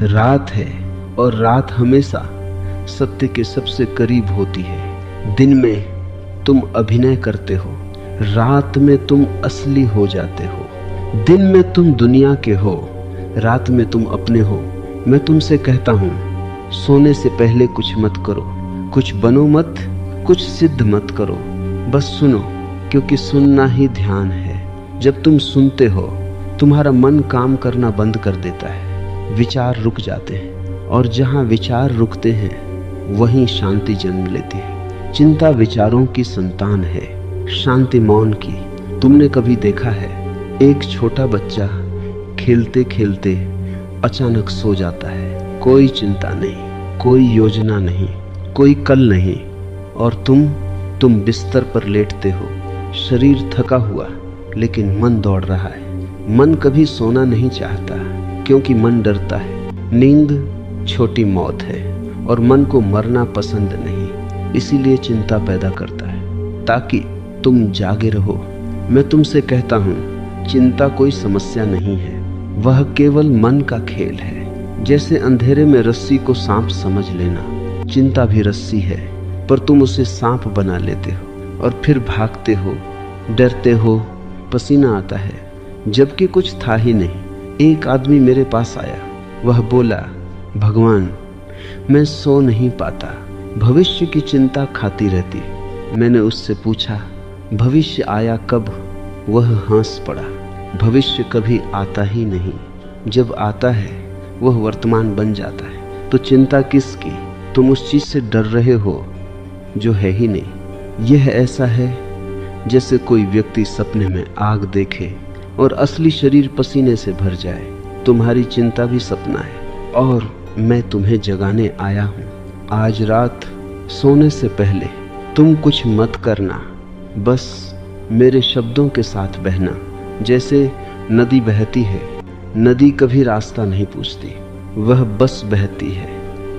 रात है और रात हमेशा सत्य के सबसे करीब होती है। दिन में तुम अभिनय करते हो, रात में तुम असली हो जाते हो। दिन में तुम दुनिया के हो, रात में तुम अपने हो। मैं तुमसे कहता हूँ, सोने से पहले कुछ मत करो, कुछ बनो मत, कुछ सिद्ध मत करो, बस सुनो, क्योंकि सुनना ही ध्यान है। जब तुम सुनते हो, तुम्हारा मन काम करना बंद कर देता है, विचार रुक जाते हैं, और जहाँ विचार रुकते हैं वहीं शांति जन्म लेती है। चिंता विचारों की संतान है, शांति मौन की। तुमने कभी देखा है एक छोटा बच्चा खेलते खेलते अचानक सो जाता है? कोई चिंता नहीं, कोई योजना नहीं, कोई कल नहीं, और तुम बिस्तर पर लेटते हो, शरीर थका हुआ लेकिन मन दौड़ रहा है। मन कभी सोना नहीं चाहता, क्योंकि मन डरता है। नींद छोटी मौत है और मन को मरना पसंद नहीं, इसीलिए चिंता पैदा करता है ताकि तुम जागे रहो। मैं तुमसे कहता हूँ, चिंता कोई समस्या नहीं है, वह केवल मन का खेल है। जैसे अंधेरे में रस्सी को सांप समझ लेना, चिंता भी रस्सी है, पर तुम उसे सांप बना लेते हो और फिर भागते हो, डरते हो, पसीना आता है, जबकि कुछ था ही नहीं। एक आदमी मेरे पास आया, वह बोला, भगवान, मैं सो नहीं पाता, भविष्य की चिंता खाती रहती। मैंने उससे पूछा, भविष्य आया कब? वह हंस पड़ा। भविष्य कभी आता ही नहीं, जब आता है वह वर्तमान बन जाता है। तो चिंता किसकी? तुम उस चीज से डर रहे हो जो है ही नहीं। यह ऐसा है जैसे कोई व्यक्ति सपने में आग देखे और असली शरीर पसीने से भर जाए। तुम्हारी चिंता भी सपना है और मैं तुम्हें जगाने आया हूँ। आज रात सोने से पहले तुम कुछ मत करना, बस मेरे शब्दों के साथ बहना। जैसे नदी बहती है, नदी कभी रास्ता नहीं पूछती, वह बस बहती है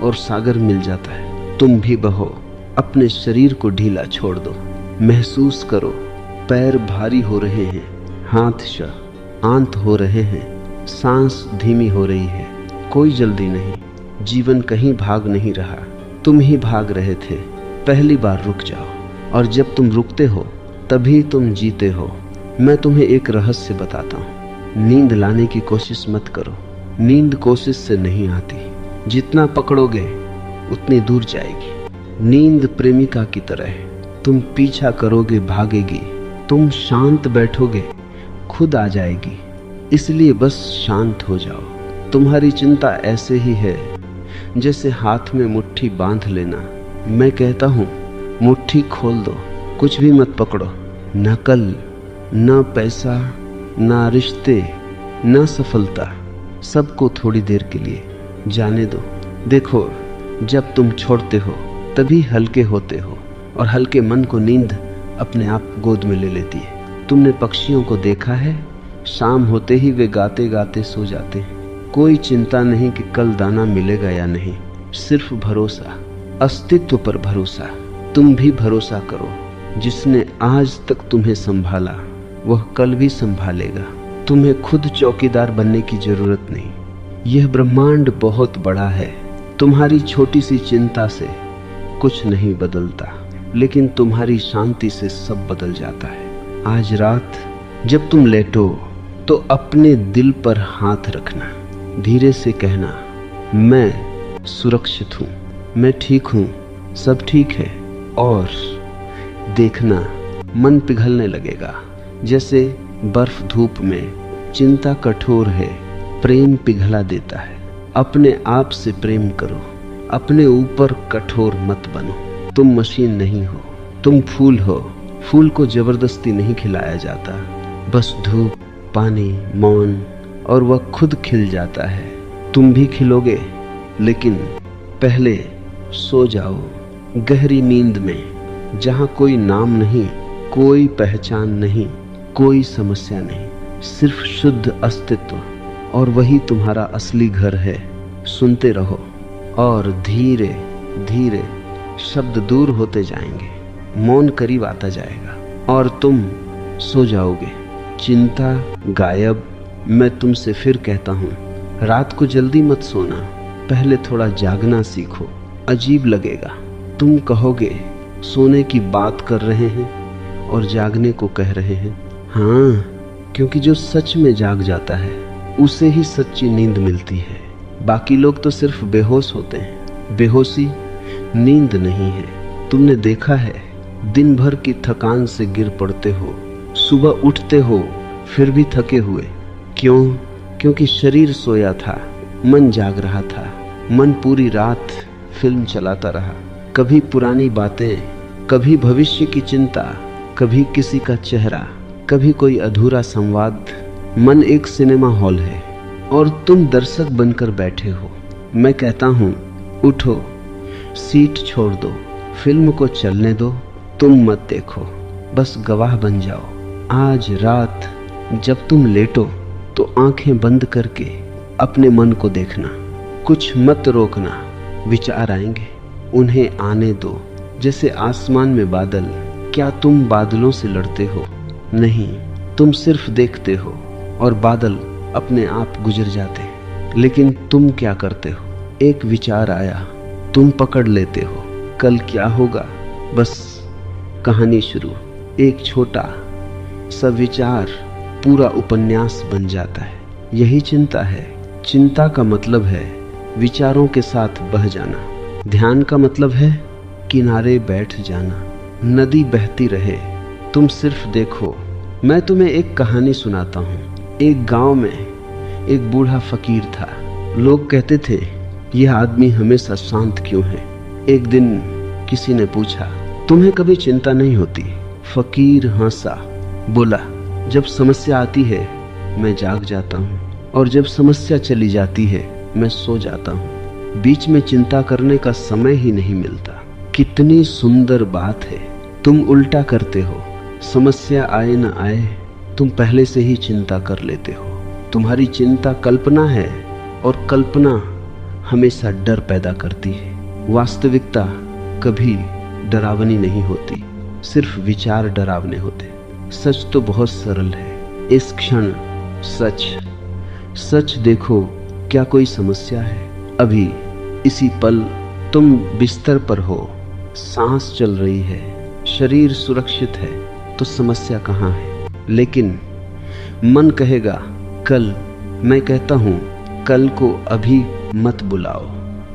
और सागर मिल जाता है। तुम भी बहो, अपने शरीर को ढीला छोड़ दो, महसूस करो, पैर भारी हो रहे हैं, हाथ शांत हो रहे हैं, सांस धीमी हो रही है। कोई जल्दी नहीं, जीवन कहीं भाग नहीं रहा, तुम ही भाग रहे थे। पहली बार रुक जाओ, और जब तुम रुकते हो तभी तुम जीते हो। मैं तुम्हें एक रहस्य बताता हूँ, नींद लाने की कोशिश मत करो, नींद कोशिश से नहीं आती। जितना पकड़ोगे उतनी दूर जाएगी। नींद प्रेमिका की तरह है, तुम पीछा करोगे भागेगी, तुम शांत बैठोगे खुद आ जाएगी। इसलिए बस शांत हो जाओ। तुम्हारी चिंता ऐसे ही है जैसे हाथ में मुट्ठी बांध लेना। मैं कहता हूँ, मुट्ठी खोल दो, कुछ भी मत पकड़ो, न कल, न पैसा, न रिश्ते, न सफलता, सबको थोड़ी देर के लिए जाने दो। देखो, जब तुम छोड़ते हो तभी हल्के होते हो, और हल्के मन को नींद अपने आप गोद में ले लेती है। तुमने पक्षियों को देखा है, शाम होते ही वे गाते गाते सो जाते हैं। कोई चिंता नहीं कि कल दाना मिलेगा या नहीं, सिर्फ भरोसा, अस्तित्व पर भरोसा। तुम भी भरोसा करो, जिसने आज तक तुम्हें संभाला वह कल भी संभालेगा। तुम्हें खुद चौकीदार बनने की जरूरत नहीं। यह ब्रह्मांड बहुत बड़ा है। तुम्हारी छोटी सी चिंता से कुछ नहीं बदलता, लेकिन तुम्हारी शांति से सब बदल जाता है। आज रात जब तुम लेटो तो अपने दिल पर हाथ रखना, धीरे से कहना, मैं सुरक्षित हूँ, मैं ठीक हूँ, सब ठीक है। और देखना, मन पिघलने लगेगा जैसे बर्फ धूप में। चिंता कठोर है, प्रेम पिघला देता है। अपने आप से प्रेम करो, अपने ऊपर कठोर मत बनो। तुम मशीन नहीं हो, तुम फूल हो। फूल को जबरदस्ती नहीं खिलाया जाता, बस धूप, पानी, मौन, और वह खुद खिल जाता है। तुम भी खिलोगे, लेकिन पहले सो जाओ गहरी नींद में, जहाँ कोई नाम नहीं, कोई पहचान नहीं, कोई समस्या नहीं, सिर्फ शुद्ध अस्तित्व, और वही तुम्हारा असली घर है। सुनते रहो, और धीरे धीरे शब्द दूर होते जाएंगे, मौन करीब आता जाएगा, और तुम सो जाओगे। चिंता गायब। मैं तुमसे फिर कहता हूँ, रात को जल्दी मत सोना, पहले थोड़ा जागना सीखो। अजीब लगेगा, तुम कहोगे सोने की बात कर रहे हैं और जागने को कह रहे हैं। हाँ, क्योंकि जो सच में जाग जाता है उसे ही सच्ची नींद मिलती है। बाकी लोग तो सिर्फ बेहोश होते हैं। बेहोशी नींद नहीं है। तुमने देखा है, दिन भर की थकान से गिर पड़ते हो, सुबह उठते हो फिर भी थके हुए। क्यों? क्योंकि शरीर सोया था, मन जाग रहा था। मन पूरी रात फिल्म चलाता रहा, कभी पुरानी बातें, कभी भविष्य की चिंता, कभी किसी का चेहरा, कभी कोई अधूरा संवाद। मन एक सिनेमा हॉल है और तुम दर्शक बनकर बैठे हो। मैं कहता हूँ, उठो, सीट छोड़ दो, फिल्म को चलने दो, तुम मत देखो, बस गवाह बन जाओ। आज रात जब तुम लेटो तो आंखें बंद करके अपने मन को देखना, कुछ मत रोकना। विचार आएंगे, उन्हें आने दो, जैसे आसमान में बादल। क्या तुम बादलों से लड़ते हो? नहीं, तुम सिर्फ देखते हो और बादल अपने आप गुजर जाते। लेकिन तुम क्या करते हो? एक विचार आया, तुम पकड़ लेते हो। कल क्या होगा? बस कहानी शुरू। एक छोटा सा विचार पूरा उपन्यास बन जाता है। यही चिंता है। चिंता का मतलब है विचारों के साथ बह जाना। ध्यान का मतलब है किनारे बैठ जाना। नदी बहती रहे, तुम सिर्फ देखो। मैं तुम्हें एक कहानी सुनाता हूँ। एक गांव में एक बूढ़ा फकीर था। लोग कहते थे, यह आदमी हमेशा शांत क्यों है? एक दिन किसी ने पूछा, तुम्हें कभी चिंता नहीं होती? फकीर हंसा, बोला, जब समस्या आती है मैं जाग जाता हूँ और जब समस्या चली जाती है मैं सो जाता हूँ। बीच में चिंता करने का समय ही नहीं मिलता। कितनी सुंदर बात है। तुम उल्टा करते हो। समस्या आए न आए, तुम पहले से ही चिंता कर लेते हो। तुम्हारी चिंता कल्पना है और कल्पना हमेशा डर पैदा करती है। वास्तविकता कभी डरावनी नहीं होती, सिर्फ विचार डरावने होते। सच तो बहुत सरल है। इस क्षण सच सच देखो, क्या कोई समस्या है? अभी इसी पल तुम बिस्तर पर हो, सांस चल रही है, शरीर सुरक्षित है, तो समस्या कहाँ है? लेकिन मन कहेगा कल। मैं कहता हूँ, कल को अभी मत बुलाओ,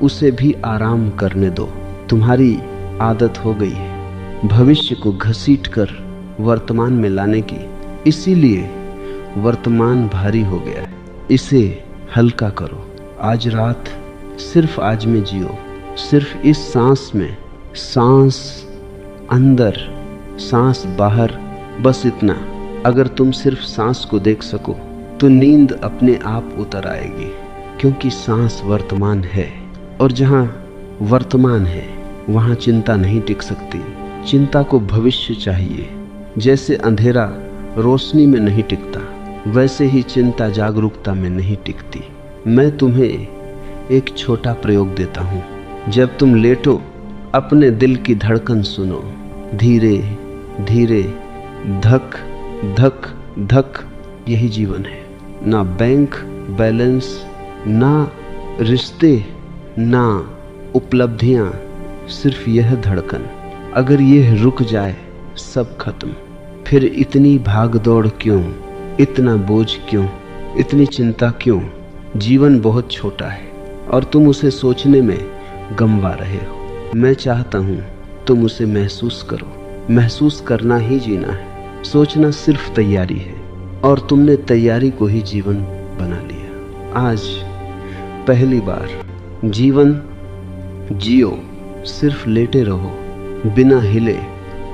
उसे भी आराम करने दो। तुम्हारी आदत हो गई है भविष्य को घसीट कर वर्तमान में लाने की, इसीलिए वर्तमान भारी हो गया है। इसे हल्का करो। आज रात सिर्फ आज में जियो, सिर्फ इस सांस में, सांस अंदर सांस बाहर, बस इतना। अगर तुम सिर्फ सांस को देख सको तो नींद अपने आप उतर आएगी, क्योंकि सांस वर्तमान है और जहाँ वर्तमान है वहाँ चिंता नहीं टिक सकती। चिंता को भविष्य चाहिए। जैसे अंधेरा रोशनी में नहीं टिकता, वैसे ही चिंता जागरूकता में नहीं टिकती। मैं तुम्हें एक छोटा प्रयोग देता हूँ। जब तुम लेटो, अपने दिल की धड़कन सुनो, धीरे धीरे, धक धक धक। यही जीवन है। ना बैंक बैलेंस, ना रिश्ते, ना उपलब्धियां, सिर्फ यह धड़कन। अगर यह रुक जाए सब खत्म। फिर इतनी भाग दौड़ क्यों? इतना बोझ क्यों? इतनी चिंता क्यों? जीवन बहुत छोटा है और तुम उसे सोचने में गंवा रहे हो। मैं चाहता हूँ तुम उसे महसूस करो। महसूस करना ही जीना है। सोचना सिर्फ तैयारी है और तुमने तैयारी को ही जीवन बना लिया। आज पहली बार जीवन जियो, सिर्फ लेटे रहो, बिना हिले,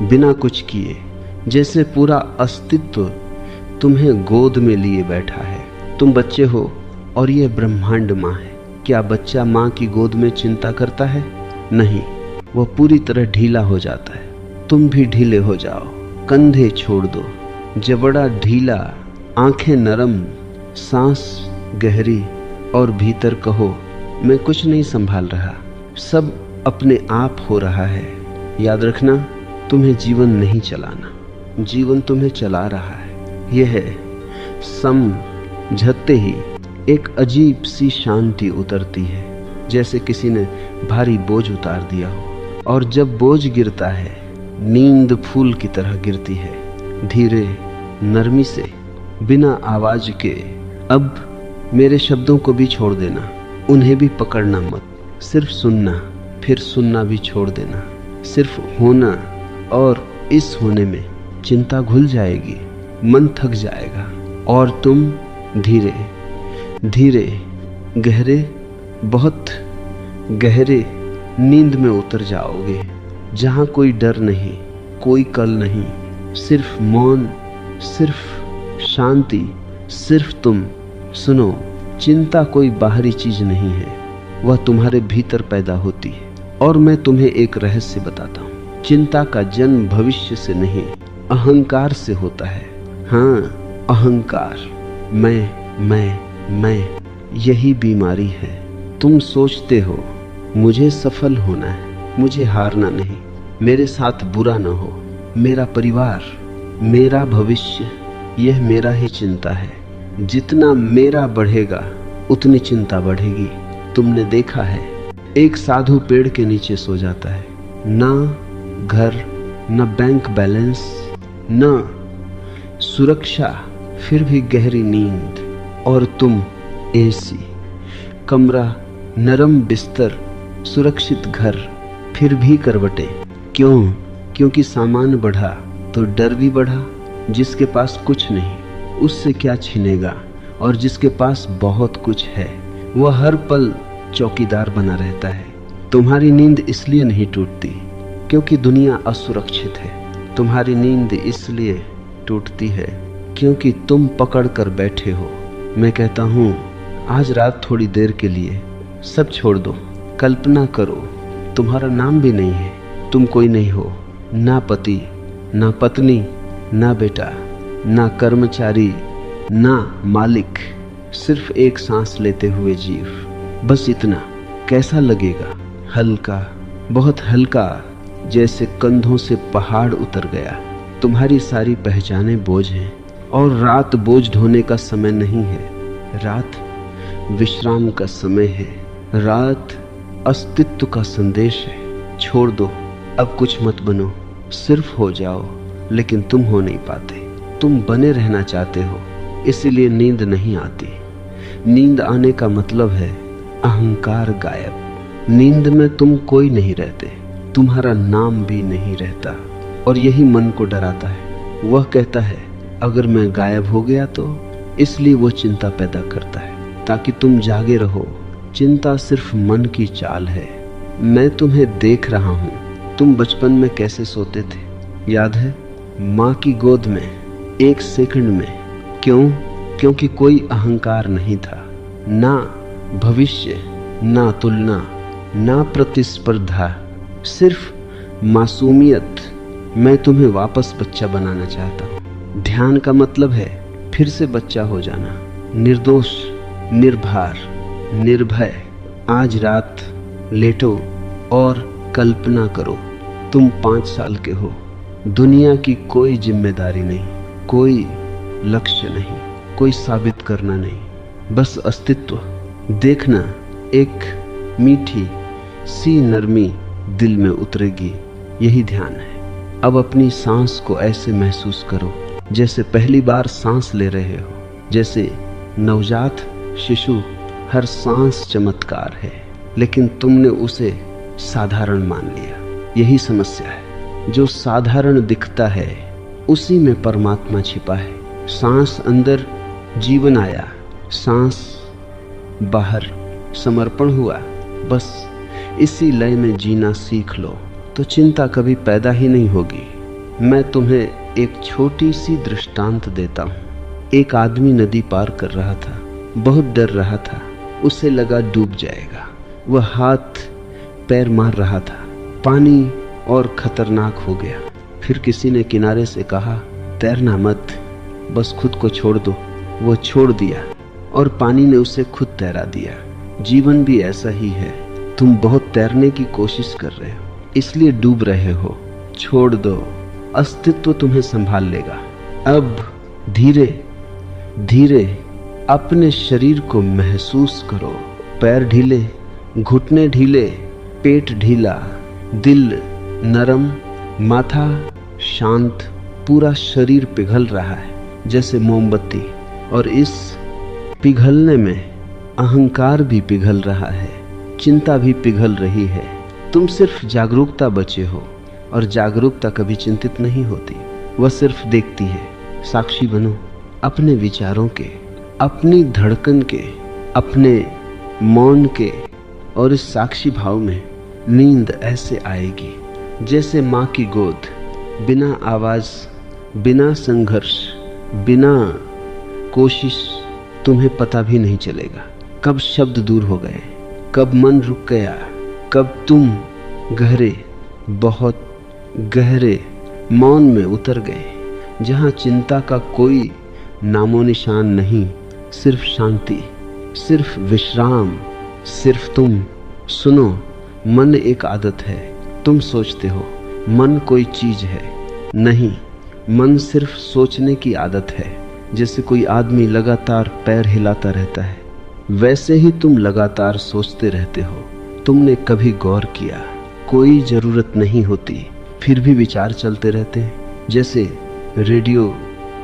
बिना कुछ किए, जैसे पूरा अस्तित्व तुम्हें गोद में लिए बैठा है। तुम बच्चे हो और ये ब्रह्मांड माँ है। क्या बच्चा माँ की गोद में चिंता करता है? नहीं, वह पूरी तरह ढीला हो जाता है। तुम भी ढीले हो जाओ, कंधे छोड़ दो, जबड़ा ढीला, आंखें नरम, सांस गहरी और भीतर कहो, मैं कुछ नहीं संभाल रहा, सब अपने आप हो रहा है। याद रखना, तुम्हें जीवन नहीं चलाना, जीवन तुम्हें चला रहा है। यह है समझते ही एक अजीब सी शांति उतरती है, जैसे किसी ने भारी बोझ उतार दिया हो। और जब बोझ गिरता है, नींद फूल की तरह गिरती है, धीरे, नरमी से, बिना आवाज के। अब मेरे शब्दों को भी छोड़ देना, उन्हें भी पकड़ना मत, सिर्फ सुनना, फिर सुनना भी छोड़ देना। सिर्फ होना, और इस होने में चिंता घुल जाएगी, मन थक जाएगा, और तुम धीरे धीरे गहरे, बहुत गहरे नींद में उतर जाओगे, जहां कोई डर नहीं, कोई कल नहीं, सिर्फ मौन, सिर्फ शांति, सिर्फ तुम। सुनो, चिंता कोई बाहरी चीज नहीं है, वह तुम्हारे भीतर पैदा होती है। और मैं तुम्हें एक रहस्य बताता हूँ, चिंता का जन्म भविष्य से नहीं, अहंकार से होता है। हाँ, अहंकार, मैं, यही बीमारी है। तुम सोचते हो मुझे सफल होना है, मुझे हारना नहीं, मेरे साथ बुरा ना हो, मेरा परिवार, मेरा भविष्य, यह मेरा ही चिंता है। जितना मेरा बढ़ेगा उतनी चिंता बढ़ेगी। तुमने देखा है, एक साधु पेड़ के नीचे सो जाता है, ना घर, न बैंक बैलेंस, न सुरक्षा, फिर भी गहरी नींद। और तुम एसी, कमरा, नरम बिस्तर, सुरक्षित घर, फिर भी करवटे। क्यों? क्योंकि सामान बढ़ा तो डर भी बढ़ा। जिसके पास कुछ नहीं उससे क्या छीनेगा, और जिसके पास बहुत कुछ है वह हर पल चौकीदार बना रहता है। तुम्हारी नींद इसलिए नहीं टूटती क्योंकि दुनिया असुरक्षित है, तुम्हारी नींद इसलिए टूटती है क्योंकि तुम पकड़ कर बैठे हो। मैं कहता हूँ, आज रात थोड़ी देर के लिए सब छोड़ दो। कल्पना करो तुम्हारा नाम भी नहीं है, तुम कोई नहीं हो, ना पति, ना पत्नी, ना बेटा, ना कर्मचारी, ना मालिक, सिर्फ एक सांस लेते हुए जीव, बस इतना। कैसा लगेगा? हल्का, बहुत हल्का, जैसे कंधों से पहाड़ उतर गया। तुम्हारी सारी पहचानें बोझ हैं, और रात बोझ ढोने का समय नहीं है, रात विश्राम का समय है, रात अस्तित्व का संदेश है। छोड़ दो, अब कुछ मत बनो, सिर्फ हो जाओ। लेकिन तुम हो नहीं पाते, तुम बने रहना चाहते हो, इसीलिए नींद नहीं आती। नींद आने का मतलब है अहंकार गायब। नींद में तुम कोई नहीं रहते, तुम्हारा नाम भी नहीं रहता, और यही मन को डराता है। वह कहता है अगर मैं गायब हो गया तो, इसलिए वो चिंता पैदा करता है ताकि तुम जागे रहो। चिंता सिर्फ मन की चाल है। मैं तुम्हें देख रहा हूँ, तुम बचपन में कैसे सोते थे, याद है? माँ की गोद में, एक सेकंड में। क्यों? क्योंकि कोई अहंकार नहीं था, ना भविष्य, ना तुलना, ना प्रतिस्पर्धा, सिर्फ मासूमियत। मैं तुम्हें वापस बच्चा बनाना चाहता हूँ। ध्यान का मतलब है फिर से बच्चा हो जाना, निर्दोष, निर्भार, निर्भय। आज रात लेटो और कल्पना करो तुम 5 साल के हो, दुनिया की कोई जिम्मेदारी नहीं, कोई लक्ष्य नहीं, कोई साबित करना नहीं, बस अस्तित्व। देखना, एक मीठी सी नरमी दिल में उतरेगी। यही ध्यान है। अब अपनी सांस को ऐसे महसूस करो जैसे पहली बार सांस ले रहे हो, जैसे नवजात शिशु। हर सांस चमत्कार है, लेकिन तुमने उसे साधारण मान लिया। यही समस्या है। जो साधारण दिखता है उसी में परमात्मा छिपा है। सांस अंदर, जीवन आया, सांस बाहर, समर्पण हुआ। बस इसी लय में जीना सीख लो तो चिंता कभी पैदा ही नहीं होगी। मैं तुम्हें एक छोटी सी दृष्टांत देता हूँ। एक आदमी नदी पार कर रहा था, बहुत डर रहा था, उसे लगा डूब जाएगा। वह हाथ पैर मार रहा था, पानी और खतरनाक हो गया। फिर किसी ने किनारे से कहा, तैरना मत, बस खुद को छोड़ दो। वो छोड़ दिया और पानी ने उसे खुद तैरा दिया। जीवन भी ऐसा ही है। तुम बहुत तैरने की कोशिश कर रहे हो, इसलिए डूब रहे हो। छोड़ दो, अस्तित्व तुम्हें संभाल लेगा। अब धीरे धीरे अपने शरीर को महसूस करो। पैर ढीले, घुटने ढीले, पेट ढीला, दिल नरम, माथा शांत, पूरा शरीर पिघल रहा है जैसे मोमबत्ती। और इस पिघलने में अहंकार भी पिघल रहा है, चिंता भी पिघल रही है। तुम सिर्फ जागरूकता बचे हो, और जागरूकता कभी चिंतित नहीं होती, वह सिर्फ देखती है। साक्षी बनो अपने विचारों के, अपनी धड़कन के, अपने मौन के। और इस साक्षी भाव में नींद ऐसे आएगी जैसे माँ की गोद, बिना आवाज, बिना संघर्ष, बिना कोशिश। तुम्हें पता भी नहीं चलेगा कब शब्द दूर हो गए, कब मन रुक गया, कब तुम गहरे, बहुत गहरे मौन में उतर गए, जहाँ चिंता का कोई नामो निशान नहीं, सिर्फ शांति, सिर्फ विश्राम, सिर्फ तुम। सुनो, मन एक आदत है। तुम सोचते हो मन कोई चीज है, नहीं, मन सिर्फ सोचने की आदत है। जैसे कोई आदमी लगातार पैर हिलाता रहता है, वैसे ही तुम लगातार सोचते रहते हो। तुमने कभी गौर किया कोई जरूरत नहीं होती, फिर भी विचार चलते रहते हैं, जैसे रेडियो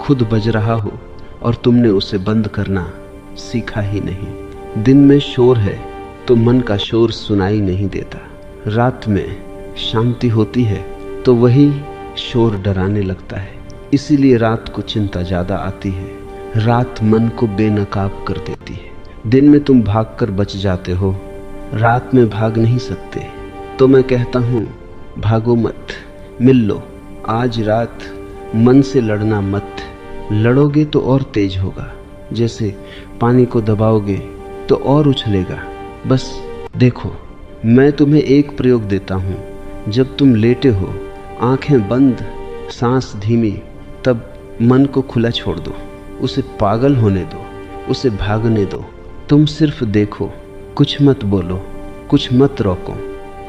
खुद बज रहा हो और तुमने उसे बंद करना सीखा ही नहीं। दिन में शोर है तो मन का शोर सुनाई नहीं देता, रात में शांति होती है तो वही शोर डराने लगता है। इसीलिए रात को चिंता ज्यादा आती है, रात मन को बेनकाब कर देती है। दिन में तुम भागकर बच जाते हो, रात में भाग नहीं सकते। तो मैं कहता हूँ भागो मत, मिल लो। आज रात मन से लड़ना मत, लड़ोगे तो और तेज होगा, जैसे पानी को दबाओगे तो और उछलेगा। बस देखो, मैं तुम्हें एक प्रयोग देता हूँ। जब तुम लेटे हो, आंखें बंद, सांस धीमी, तब मन को खुला छोड़ दो, उसे पागल होने दो, उसे भागने दो। तुम सिर्फ देखो, कुछ मत बोलो, कुछ मत रोको,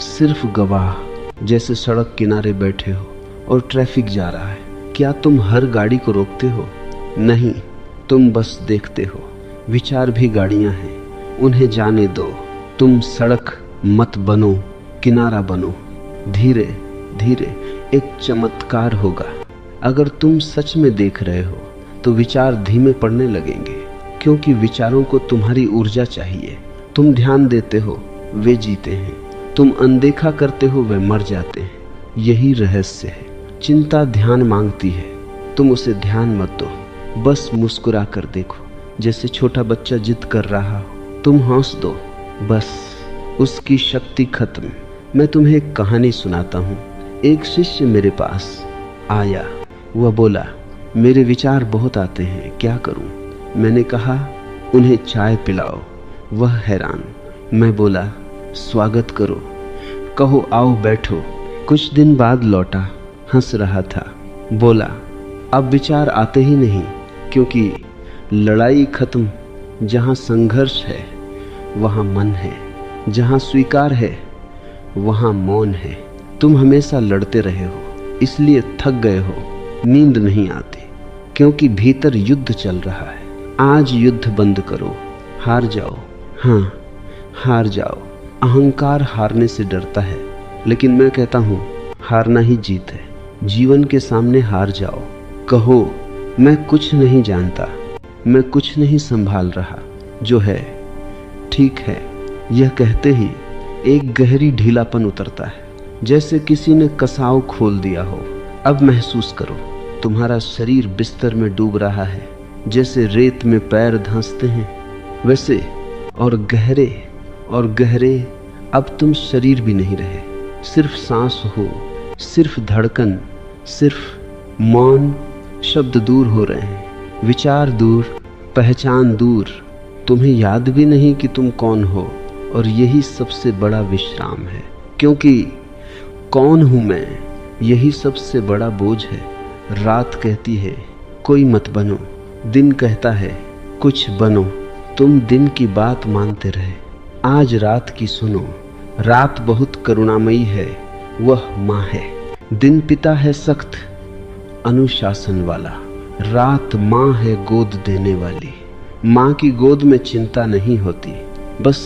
सिर्फ गवाह। जैसे सड़क किनारे बैठे हो और ट्रैफिक जा रहा है, क्या तुम हर गाड़ी को रोकते हो? नहीं, तुम बस देखते हो। विचार भी गाड़ियां हैं, उन्हें जाने दो। तुम सड़क मत बनो, किनारा बनो। धीरे धीरे एक चमत्कार होगा। अगर तुम सच में देख रहे हो तो विचार धीमे पड़ने लगेंगे, क्योंकि विचारों को तुम्हारी ऊर्जा चाहिए। तुम ध्यान देते हो, वे जीते हैं। तुम अनदेखा करते हो, वे मर जाते हैं। यही रहस्य है। चिंता ध्यान मांगती है, तुम उसे ध्यान मत दो, बस मुस्कुरा कर देखो। जैसे छोटा बच्चा जिद कर रहा हो, तुम हंस दो, बस उसकी शक्ति खत्म। मैं तुम्हें एक कहानी सुनाता हूँ। एक शिष्य मेरे पास आया, वह बोला, मेरे विचार बहुत आते हैं, क्या करूं? मैंने कहा, उन्हें चाय पिलाओ। वह हैरान। मैं बोला, स्वागत करो, कहो आओ बैठो। कुछ दिन बाद लौटा, हंस रहा था। बोला, अब विचार आते ही नहीं, क्योंकि लड़ाई खत्म। जहाँ संघर्ष है वहाँ मन है, जहाँ स्वीकार है वहाँ मौन है। तुम हमेशा लड़ते रहे हो, इसलिए थक गए हो, नींद नहीं आती, क्योंकि भीतर युद्ध चल रहा है। आज युद्ध बंद करो, हार जाओ। हाँ, हार जाओ। अहंकार हारने से डरता है, लेकिन मैं कहता हूँ हारना ही जीत है। जीवन के सामने हार जाओ, कहो मैं कुछ नहीं जानता, मैं कुछ नहीं संभाल रहा, जो है ठीक है। यह कहते ही एक गहरी ढीलापन उतरता है, जैसे किसी ने कसाव खोल दिया हो। अब महसूस करो, तुम्हारा शरीर बिस्तर में डूब रहा है, जैसे रेत में पैर धंसते हैं वैसे। और गहरे अब तुम शरीर भी नहीं रहे, सिर्फ सांस हो, सिर्फ धड़कन, सिर्फ मौन। शब्द दूर हो रहे हैं, विचार दूर, पहचान दूर। तुम्हें याद भी नहीं कि तुम कौन हो, और यही सबसे बड़ा विश्राम है। क्योंकि कौन हूं मैं, यही सबसे बड़ा बोझ है। रात कहती है कोई मत बनो, दिन कहता है कुछ बनो। तुम दिन की बात मानते रहे, आज रात की सुनो। रात बहुत करुणामयी है, वह माँ है। दिन पिता है सख्त अनुशासन वाला, रात माँ है गोद देने वाली। माँ की गोद में चिंता नहीं होती, बस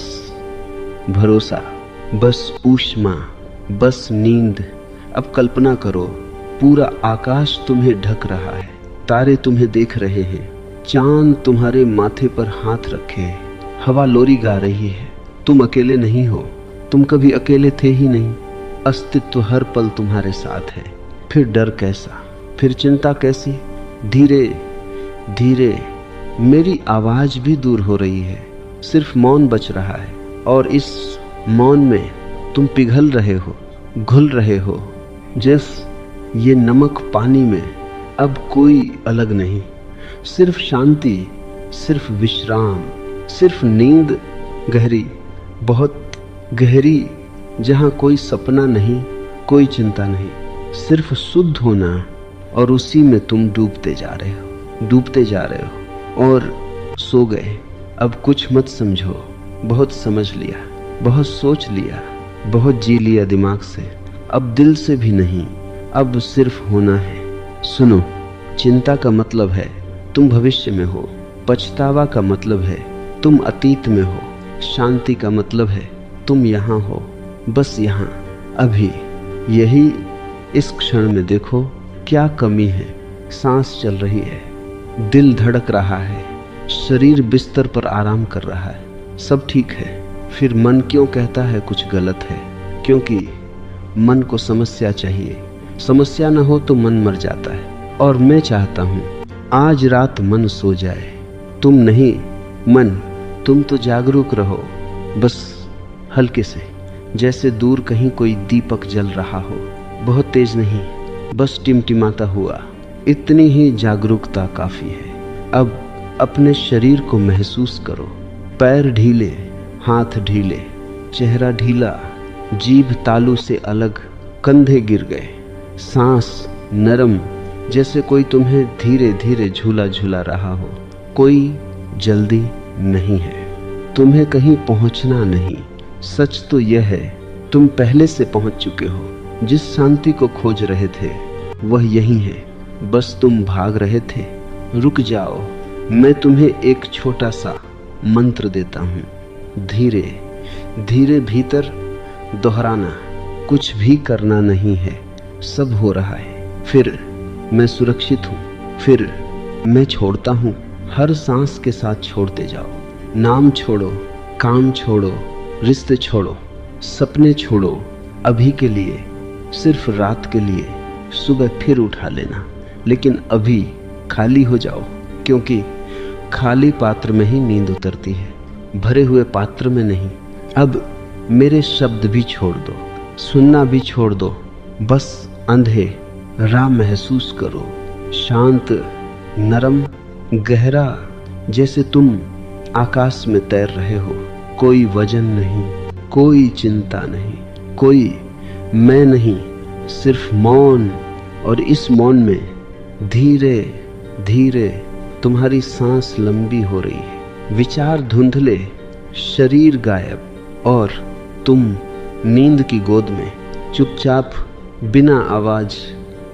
भरोसा, बस ऊष्मा, बस नींद। अब कल्पना करो, पूरा आकाश तुम्हें ढक रहा है, तारे तुम्हें देख रहे हैं, चांद तुम्हारे माथे पर हाथ रखे है, हवा लोरी गा रही है। तुम अकेले नहीं हो, तुम कभी अकेले थे ही नहीं। अस्तित्व हर पल तुम्हारे साथ है। फिर डर कैसा, फिर चिंता कैसी? धीरे धीरे मेरी आवाज भी दूर हो रही है, सिर्फ मौन बच रहा है, और इस मौन में तुम पिघल रहे हो, घुल रहे हो। जैसे ये नमक पानी में अब कोई अलग नहीं, सिर्फ शांति, सिर्फ विश्राम, सिर्फ नींद गहरी, बहुत गहरी, जहां कोई सपना नहीं, कोई चिंता नहीं, सिर्फ शुद्ध होना। और उसी में तुम डूबते जा रहे हो, डूबते जा रहे हो और सो गए। अब कुछ मत समझो, बहुत समझ लिया, बहुत सोच लिया, बहुत जी लिया दिमाग से, अब दिल से भी नहीं, अब सिर्फ होना है। सुनो, चिंता का मतलब है तुम भविष्य में हो, पछतावा का मतलब है तुम अतीत में हो, शांति का मतलब है तुम यहाँ हो, बस यहाँ, अभी, यही इस क्षण में। देखो क्या कमी है, सांस चल रही है, दिल धड़क रहा है, शरीर बिस्तर पर आराम कर रहा है, सब ठीक है। फिर मन क्यों कहता है कुछ गलत है? क्योंकि मन को समस्या चाहिए, समस्या न हो तो मन मर जाता है। और मैं चाहता हूँ आज रात मन सो जाए, तुम नहीं, मन, तुम तो जागरूक रहो, बस हल्के से, जैसे दूर कहीं कोई दीपक जल रहा हो, बहुत तेज नहीं, बस टिमटिमाता हुआ। इतनी ही जागरूकता काफी है। अब अपने शरीर को महसूस करो, पैर ढीले, हाथ ढीले, चेहरा ढीला, जीभ तालू से अलग, कंधे गिर गए, सांस नरम, जैसे कोई तुम्हें धीरे धीरे झूला झूला रहा हो। कोई जल्दी नहीं है, तुम्हें कहीं पहुंचना नहीं। सच तो यह है तुम पहले से पहुंच चुके हो। जिस शांति को खोज रहे थे वह यही है, बस तुम भाग रहे थे। रुक जाओ, मैं तुम्हें एक छोटा सा मंत्र देता हूँ। धीरे धीरे भीतर दोहराना, कुछ भी करना नहीं है, सब हो रहा है। फिर मैं सुरक्षित हूँ, फिर मैं छोड़ता हूँ। हर सांस के साथ छोड़ते जाओ। नाम छोड़ो, काम छोड़ो, रिश्ते छोड़ो, सपने छोड़ो। अभी के लिए, सिर्फ रात के लिए, सुबह फिर उठा लेना, लेकिन अभी खाली हो जाओ, क्योंकि खाली पात्र में ही नींद उतरती है, भरे हुए पात्र में नहीं। अब मेरे शब्द भी छोड़ दो, सुनना भी छोड़ दो, बस अंधे राह महसूस करो। शांत, नरम, गहरा, जैसे तुम आकाश में तैर रहे हो। कोई वजन नहीं, कोई चिंता नहीं, कोई मैं नहीं, सिर्फ मौन। और इस मौन में धीरे धीरे तुम्हारी सांस लंबी हो रही है, विचार धुंधले, शरीर गायब, और तुम नींद की गोद में चुपचाप बिना आवाज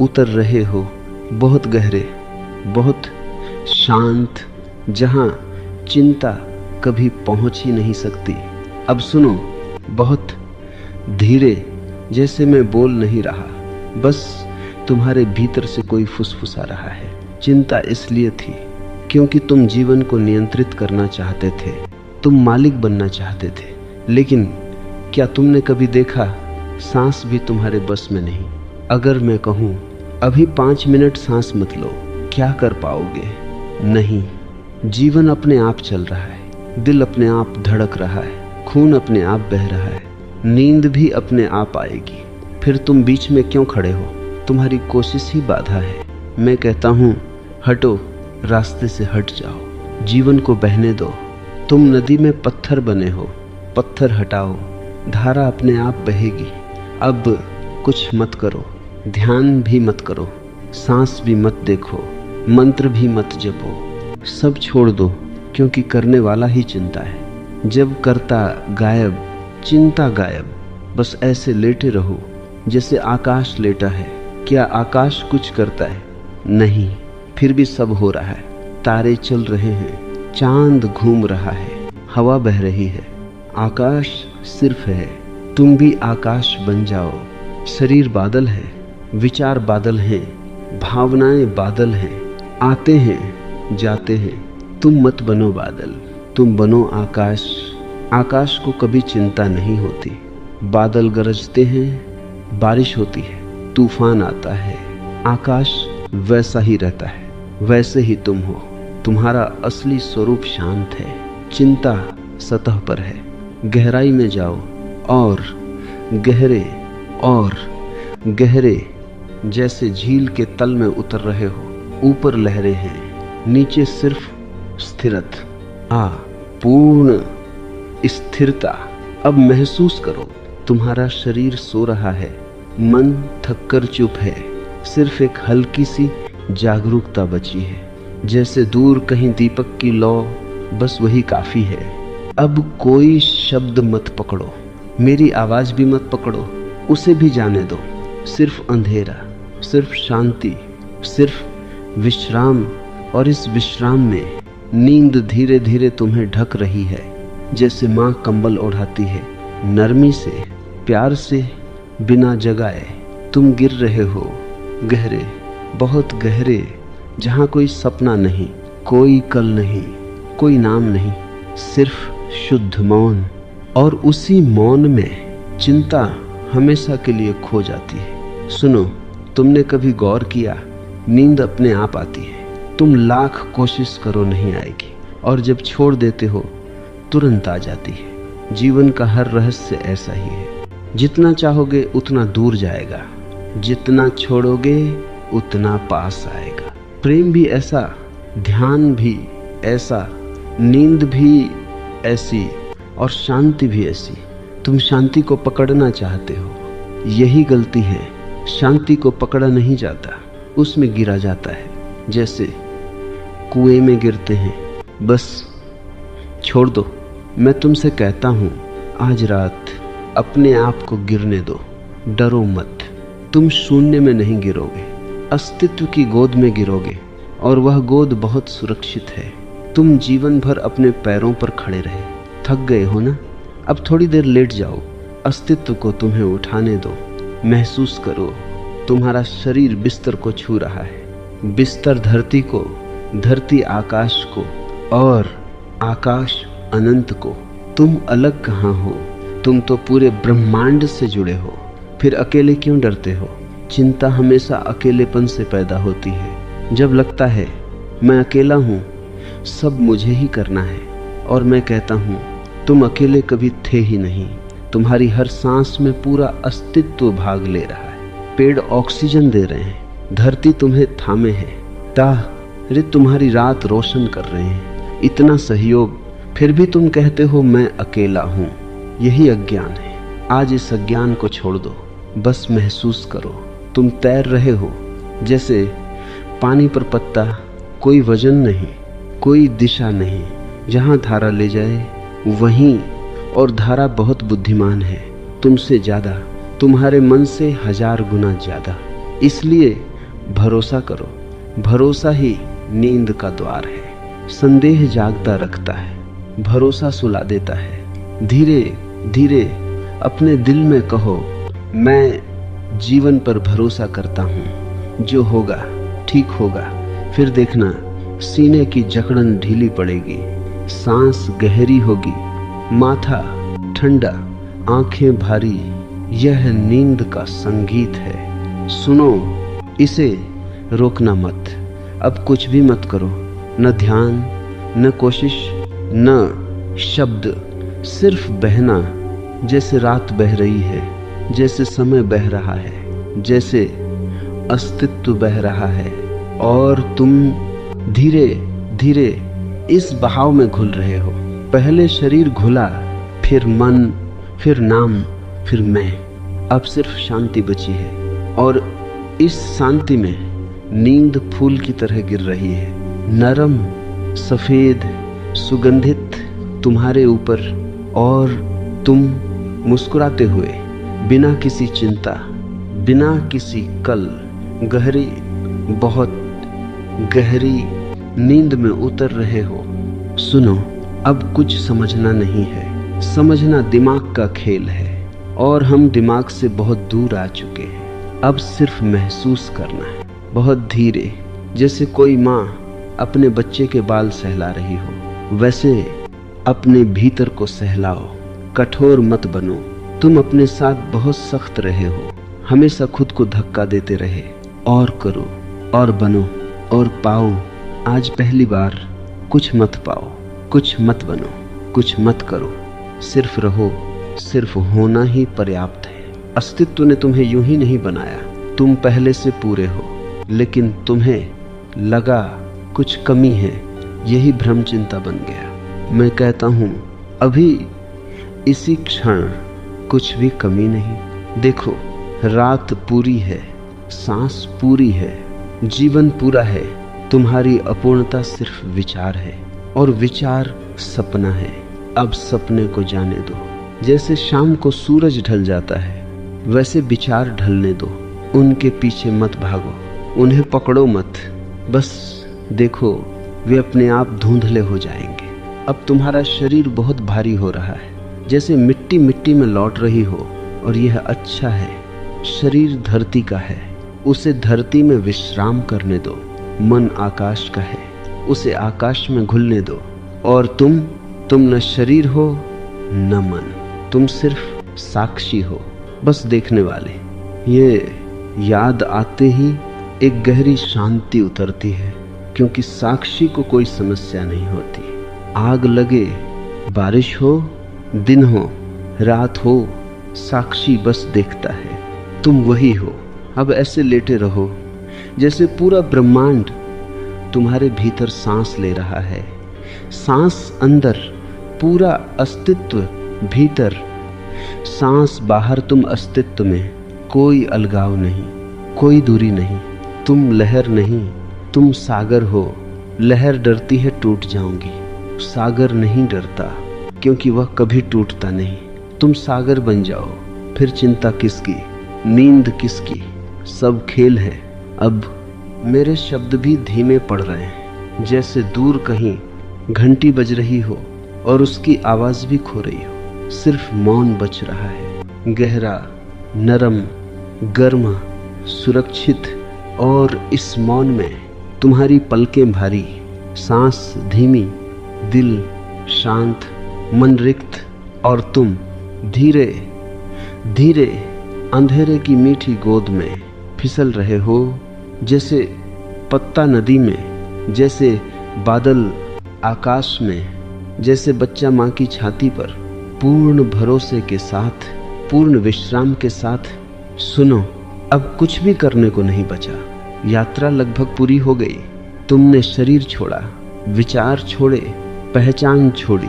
उतर रहे हो, बहुत गहरे, बहुत शांत, जहां चिंता कभी पहुंच ही नहीं सकती। अब सुनो, बहुत धीरे, जैसे मैं बोल नहीं रहा, बस तुम्हारे भीतर से कोई फुसफुसा रहा है। चिंता इसलिए थी क्योंकि तुम जीवन को नियंत्रित करना चाहते थे, तुम मालिक बनना चाहते थे। लेकिन क्या तुमने कभी देखा, सांस भी तुम्हारे बस में नहीं। अगर मैं कहूँ अभी 5 मिनट सांस मत लो, क्या कर पाओगे? नहीं। जीवन अपने आप चल रहा है, दिल अपने आप धड़क रहा है, खून अपने आप बह रहा है, नींद भी अपने आप आएगी। फिर तुम बीच में क्यों खड़े हो? तुम्हारी कोशिश ही बाधा है। मैं कहता हूँ हटो, रास्ते से हट जाओ, जीवन को बहने दो। तुम नदी में पत्थर बने हो, पत्थर हटाओ, धारा अपने आप बहेगी। अब कुछ मत करो, ध्यान भी मत करो, सांस भी मत देखो, मंत्र भी मत जपो, सब छोड़ दो, क्योंकि करने वाला ही चिंता है। जब करता गायब, चिंता गायब। बस ऐसे लेटे रहो जैसे आकाश लेटा है। क्या आकाश कुछ करता है? नहीं। फिर भी सब हो रहा है, तारे चल रहे हैं, चांद घूम रहा है, हवा बह रही है, आकाश सिर्फ है। तुम भी आकाश बन जाओ। शरीर बादल है, विचार बादल हैं, भावनाएं बादल हैं, आते हैं जाते हैं। तुम मत बनो बादल, तुम बनो आकाश। आकाश को कभी चिंता नहीं होती। बादल गरजते हैं, बारिश होती है, तूफान आता है, आकाश वैसा ही रहता है। वैसे ही तुम हो। तुम्हारा असली स्वरूप शांत है, चिंता सतह पर है। गहराई में जाओ और गहरे, जैसे झील के तल में उतर रहे हो। ऊपर लहरें हैं, नीचे सिर्फ स्थिरता, पूर्ण स्थिरता। अब महसूस करो, तुम्हारा शरीर सो रहा है, मन थककर चुप है, सिर्फ एक हल्की सी जागरूकता बची है। जैसे दूर कहीं दीपक की लौ, बस वही काफी है। अब कोई शब्द मत पकड़ो, मेरी आवाज भी मत पकड़ो, उसे भी जाने दो। सिर्फ अंधेरा, सिर्फ शांति, सिर्फ विश्राम। और इस विश्राम में नींद धीरे धीरे तुम्हें ढक रही है, जैसे माँ कंबल ओढ़ाती है, नरमी से, प्यार से, बिना जगाए। तुम गिर रहे हो गहरे, बहुत गहरे, जहाँ कोई सपना नहीं, कोई कल नहीं, कोई नाम नहीं, सिर्फ शुद्ध मौन। और उसी मौन में चिंता हमेशा के लिए खो जाती है। सुनो, तुमने कभी गौर किया, नींद अपने आप आती है। तुम लाख कोशिश करो नहीं आएगी, और जब छोड़ देते हो तुरंत आ जाती है। जीवन का हर रहस्य ऐसा ही है। जितना चाहोगे उतना दूर जाएगा, जितना छोड़ोगे उतना पास आएगा। प्रेम भी ऐसा, ध्यान भी ऐसा, नींद भी ऐसी, और शांति भी ऐसी। तुम शांति को पकड़ना चाहते हो, यही गलती है। शांति को पकड़ा नहीं जाता, उसमें गिरा जाता है। जैसे कुएं में गिरते हैं, बस छोड़ दो। मैं तुमसे कहता हूँ, आज रात अपने आप को गिरने दो, डरो मत। तुम शून्य में नहीं गिरोगे, अस्तित्व की गोद में गिरोगे, और वह गोद बहुत सुरक्षित है। तुम जीवन भर अपने पैरों पर खड़े रहे, थक गए हो ना? अब थोड़ी देर लेट जाओ, अस्तित्व को तुम्हें उठाने दो। महसूस करो, तुम्हारा शरीर बिस्तर को छू रहा है, बिस्तर धरती को, धरती आकाश को, और आकाश अनंत को। तुम अलग कहाँ हो? तुम तो पूरे ब्रह्मांड से जुड़े हो। फिर अकेले क्यों डरते हो? चिंता हमेशा अकेलेपन से पैदा होती है। जब लगता है मैं अकेला हूँ, सब मुझे ही करना है, और मैं कहता हूँ तुम अकेले कभी थे ही नहीं। तुम्हारी हर सांस में पूरा अस्तित्व भाग ले रहा है। पेड़ ऑक्सीजन दे रहे हैं, धरती तुम्हें थामे है, तारे तुम्हारी रात रोशन कर रहे हैं। इतना सहयोग, फिर भी तुम कहते हो मैं अकेला हूँ। यही अज्ञान है। आज इस अज्ञान को छोड़ दो, बस महसूस करो तुम तैर रहे हो, जैसे पानी पर पत्ता, कोई वजन नहीं, कोई दिशा नहीं, जहाँ धारा ले जाए वहीं। और धारा बहुत बुद्धिमान है, तुमसे ज्यादा, तुम्हारे मन से 1000 गुना ज्यादा। इसलिए भरोसा करो, भरोसा ही नींद का द्वार है। संदेह जागता रखता है, भरोसा सुला देता है। धीरे धीरे अपने दिल में कहो, मैं जीवन पर भरोसा करता हूँ, जो होगा ठीक होगा। फिर देखना सीने की जकड़न ढीली पड़ेगी, सांस गहरी होगी, माथा ठंडा, आंखें भारी। यह नींद का संगीत है, सुनो इसे, रोकना मत। अब कुछ भी मत करो, न ध्यान, न कोशिश, न शब्द, सिर्फ बहना। जैसे रात बह रही है, जैसे समय बह रहा है, जैसे अस्तित्व बह रहा है, और तुम धीरे धीरे इस बहाव में घुल रहे हो। पहले शरीर घुला, फिर मन, फिर नाम, फिर मैं। अब सिर्फ शांति बची है, और इस शांति में नींद फूल की तरह गिर रही है, नरम, सफेद, सुगंधित तुम्हारे ऊपर। और तुम मुस्कुराते हुए, बिना किसी चिंता, बिना किसी कल, गहरी, बहुत गहरी नींद में उतर रहे हो। सुनो, अब कुछ समझना नहीं है। समझना दिमाग का खेल है और हम दिमाग से बहुत दूर आ चुके हैं। अब सिर्फ महसूस करना है, बहुत धीरे, जैसे कोई माँ अपने बच्चे के बाल सहला रही हो, वैसे अपने भीतर को सहलाओ। कठोर मत बनो। तुम अपने साथ बहुत सख्त रहे हो, हमेशा खुद को धक्का देते रहे। और करो और बनो और पाओ। आज पहली बार कुछ मत पाओ, कुछ मत बनो, कुछ मत करो, सिर्फ रहो। सिर्फ होना ही पर्याप्त है। अस्तित्व ने तुम्हें यूं ही नहीं बनाया। तुम पहले से पूरे हो, लेकिन तुम्हें लगा कुछ कमी है, यही भ्रम चिंता बन गया। मैं कहता हूं अभी इसी क्षण कुछ भी कमी नहीं। देखो, रात पूरी है, सांस पूरी है, जीवन पूरा है। तुम्हारी अपूर्णता सिर्फ विचार है और विचार सपना है। अब सपने को जाने दो। जैसे शाम को सूरज ढल जाता है, वैसे विचार ढलने दो। उनके पीछे मत भागो, उन्हें पकड़ो मत। बस देखो, वे अपने आप धुंधले हो जाएंगे। अब तुम्हारा शरीर बहुत भारी हो रहा है, जैसे मिट्टी मिट्टी में लौट रही हो, और यह अच्छा है। शरीर धरती का है, उसे धरती में विश्राम करने दो। मन आकाश का है, उसे आकाश में घुलने दो। और तुम न शरीर हो न मन, तुम सिर्फ साक्षी हो, बस देखने वाले। ये याद आते ही एक गहरी शांति उतरती है, क्योंकि साक्षी को कोई समस्या नहीं होती। आग लगे, बारिश हो, दिन हो, रात हो, साक्षी बस देखता है। तुम वही हो। अब ऐसे लेटे रहो जैसे पूरा ब्रह्मांड तुम्हारे भीतर सांस ले रहा है। सांस अंदर, पूरा अस्तित्व भीतर, सांस बाहर, तुम अस्तित्व में। कोई अलगाव नहीं, कोई दूरी नहीं। तुम लहर नहीं, तुम सागर हो। लहर डरती है टूट जाऊंगी, सागर नहीं डरता, क्योंकि वह कभी टूटता नहीं। तुम सागर बन जाओ, फिर चिंता किसकी, नींद किसकी, सब खेल है। अब मेरे शब्द भी धीमे पड़ रहे हैं, जैसे दूर कहीं घंटी बज रही हो और उसकी आवाज भी खो रही हो। सिर्फ मौन बच रहा है, गहरा, नरम, गर्म, सुरक्षित। और इस मौन में तुम्हारी पलकें भारी, सांस धीमी, दिल शांत, मन रिक्त, और तुम धीरे धीरे अंधेरे की मीठी गोद में फिसल रहे हो। जैसे पत्ता नदी में, जैसे बादल आकाश में, जैसे बच्चा माँ की छाती पर, पूर्ण भरोसे के साथ, पूर्ण विश्राम के साथ। सुनो, अब कुछ भी करने को नहीं बचा। यात्रा लगभग पूरी हो गई। तुमने शरीर छोड़ा, विचार छोड़े, पहचान छोड़ी,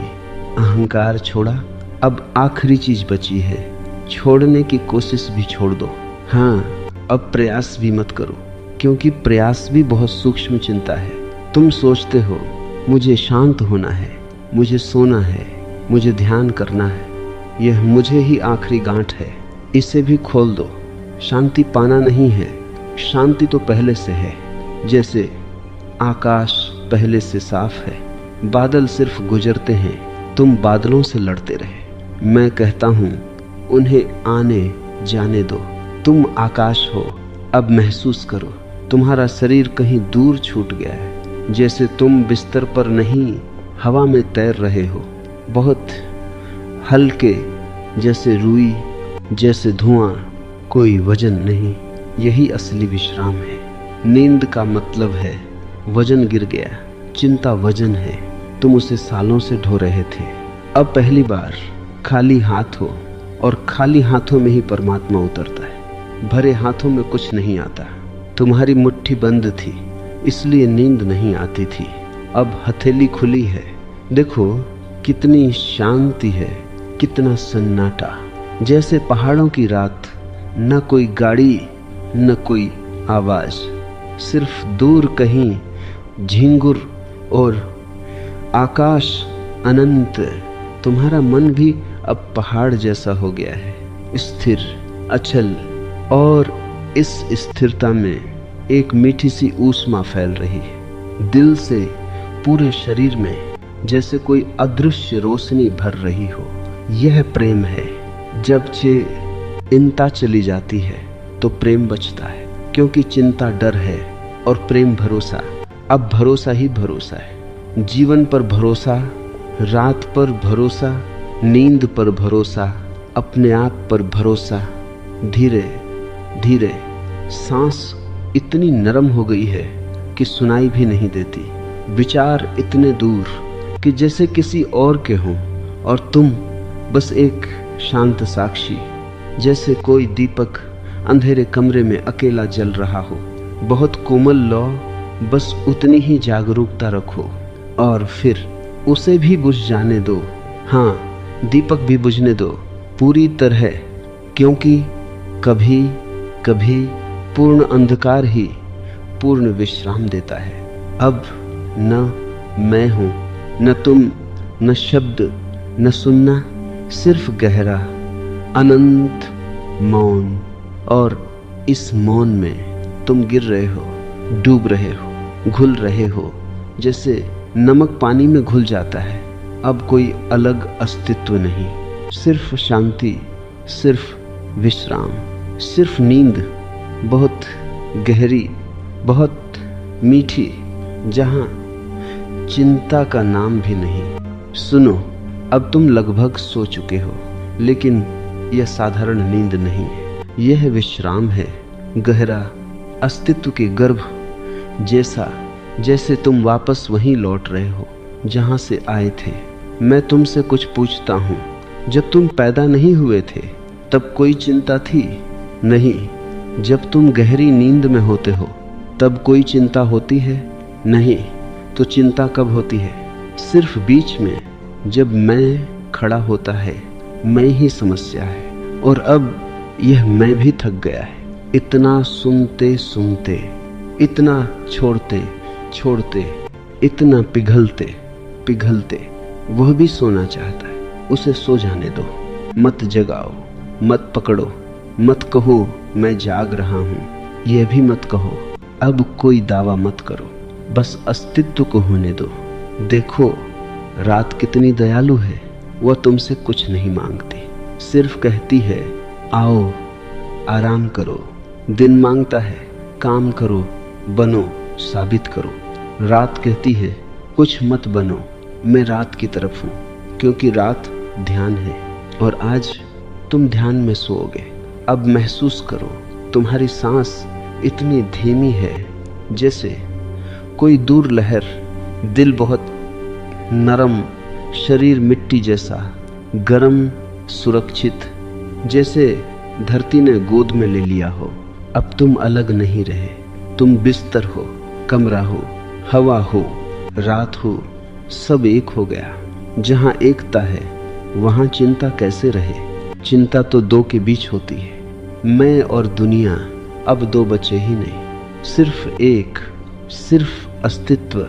अहंकार छोड़ा। अब आखिरी चीज बची है, छोड़ने की कोशिश भी छोड़ दो। हाँ, अब प्रयास भी मत करो, क्योंकि प्रयास भी बहुत सूक्ष्म चिंता है। तुम सोचते हो मुझे शांत होना है, मुझे सोना है, मुझे ध्यान करना है। यह मुझे ही आखिरी गांठ है, इसे भी खोल दो। शांति पाना नहीं है, शांति तो पहले से है। जैसे आकाश पहले से साफ है, बादल सिर्फ गुजरते हैं, तुम बादलों से लड़ते रहे। मैं कहता हूँ उन्हें आने जाने दो। तुम आकाश हो। अब महसूस करो, तुम्हारा शरीर कहीं दूर छूट गया है, जैसे तुम बिस्तर पर नहीं हवा में तैर रहे हो, बहुत हल्के, जैसे रुई, जैसे धुआं, कोई वजन नहीं। यही असली विश्राम है। नींद का मतलब है वजन गिर गया। चिंता वजन है, तुम उसे सालों से ढो रहे थे। अब पहली बार खाली हाथ हो, और खाली हाथों में ही परमात्मा उतरता है। भरे हाथों में कुछ नहीं आता। तुम्हारी मुट्ठी बंद थी, इसलिए नींद नहीं आती थी। अब हथेली खुली है। देखो कितनी शांति है, कितना सन्नाटा, जैसे पहाड़ों की रात। न कोई गाड़ी, न कोई आवाज, सिर्फ दूर कहीं झिंगुर और आकाश अनंत। तुम्हारा मन भी अब पहाड़ जैसा हो गया है, स्थिर, अचल। और इस स्थिरता में एक मीठी सी ऊष्मा फैल रही है, दिल से पूरे शरीर में। जैसे कोई अदृश्य रोशनी भर रही हो। यह प्रेम है। जब चिंता चली जाती है तो प्रेम बचता है, क्योंकि चिंता डर है और प्रेम भरोसा। अब भरोसा ही भरोसा है। जीवन पर भरोसा, रात पर भरोसा, नींद पर भरोसा, अपने आप पर भरोसा। धीरे धीरे सांस इतनी नरम हो गई है कि सुनाई भी नहीं देती। विचार इतने दूर कि जैसे किसी और के हों और तुम बस एक शांत साक्षी। जैसे कोई दीपक अंधेरे कमरे में अकेला जल रहा हो। बहुत कोमल लौ, बस उतनी ही जागरूकता रखो और फिर उसे भी बुझ जाने दो। हाँ, दीपक भी बुझने दो पूरी तरह, क्योंकि कभी कभी पूर्ण अंधकार ही पूर्ण विश्राम देता है। अब न मैं हूं, न तुम, न शब्द, न सुनना, सिर्फ गहरा अनंत मौन। और इस मौन में तुम गिर रहे हो, डूब रहे हो, घुल रहे हो, जैसे नमक पानी में घुल जाता है। अब कोई अलग अस्तित्व नहीं, सिर्फ शांति, सिर्फ विश्राम, सिर्फ नींद, बहुत गहरी, बहुत मीठी, जहां चिंता का नाम भी नहीं। सुनो, अब तुम लगभग सो चुके हो, लेकिन यह साधारण नींद नहीं है। यह विश्राम है, गहरा अस्तित्व के गर्भ जैसा, जैसे तुम वापस वहीं लौट रहे हो जहां से आए थे। मैं तुमसे कुछ पूछता हूं। जब तुम पैदा नहीं हुए थे तब कोई चिंता थी? नहीं। जब तुम गहरी नींद में होते हो तब कोई चिंता होती है? नहीं। तो चिंता कब होती है? सिर्फ बीच में, जब मैं खड़ा होता है। मैं ही समस्या है। और अब यह मैं भी थक गया है। इतना सुनते सुनते, इतना छोड़ते छोड़ते, इतना पिघलते पिघलते। वह भी सोना चाहता है, उसे सो जाने दो। मत जगाओ, मत पकड़ो, मत कहो मैं जाग रहा हूं। यह भी मत कहो। अब कोई दावा मत करो, बस अस्तित्व को होने दो। देखो रात कितनी दयालु है। वह तुमसे कुछ नहीं मांगती, सिर्फ कहती है आओ आराम करो। दिन मांगता है काम करो, बनो, साबित करो। रात कहती है कुछ मत बनो, मैं रात की तरफ हूं, क्योंकि रात ध्यान है। और आज तुम ध्यान में सोओगे। अब महसूस करो, तुम्हारी सांस इतनी धीमी है जैसे कोई दूर लहर। दिल बहुत नरम, शरीर मिट्टी जैसा गरम, सुरक्षित, जैसे धरती ने गोद में ले लिया हो। अब तुम अलग नहीं रहे। तुम बिस्तर हो, कमरा हो, हवा हो, रात हो, सब एक हो गया। जहां एकता है वहां चिंता कैसे रहे? चिंता तो दो के बीच होती है। मैं और दुनिया अब दो बचे ही नहीं, सिर्फ एक, सिर्फ अस्तित्व,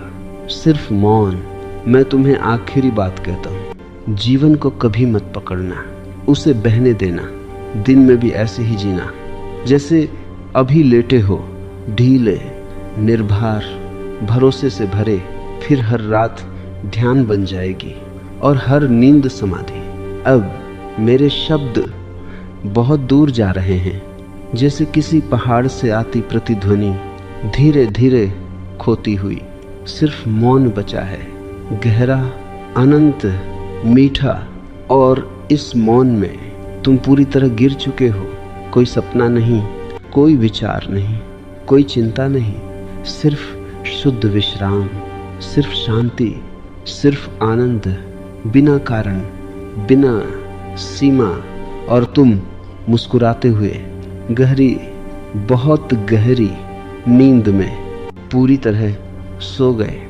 सिर्फ मौन। मैं तुम्हें आखिरी बात कहता हूँ, जीवन को कभी मत पकड़ना, उसे बहने देना। दिन में भी ऐसे ही जीना जैसे अभी लेटे हो, ढीले, निर्भर, भरोसे से भरे। फिर हर रात ध्यान बन जाएगी और हर नींद समाधि। अब मेरे शब्द बहुत दूर जा रहे हैं, जैसे किसी पहाड़ से आती प्रतिध्वनि धीरे धीरे खोती हुई। सिर्फ मौन बचा है, गहरा, अनंत, मीठा। और इस मौन में तुम पूरी तरह गिर चुके हो। कोई सपना नहीं, कोई विचार नहीं, कोई चिंता नहीं, सिर्फ शुद्ध विश्राम, सिर्फ शांति, सिर्फ आनंद, बिना कारण, बिना सीमा। और तुम मुस्कुराते हुए गहरी, बहुत गहरी नींद में पूरी तरह सो गए।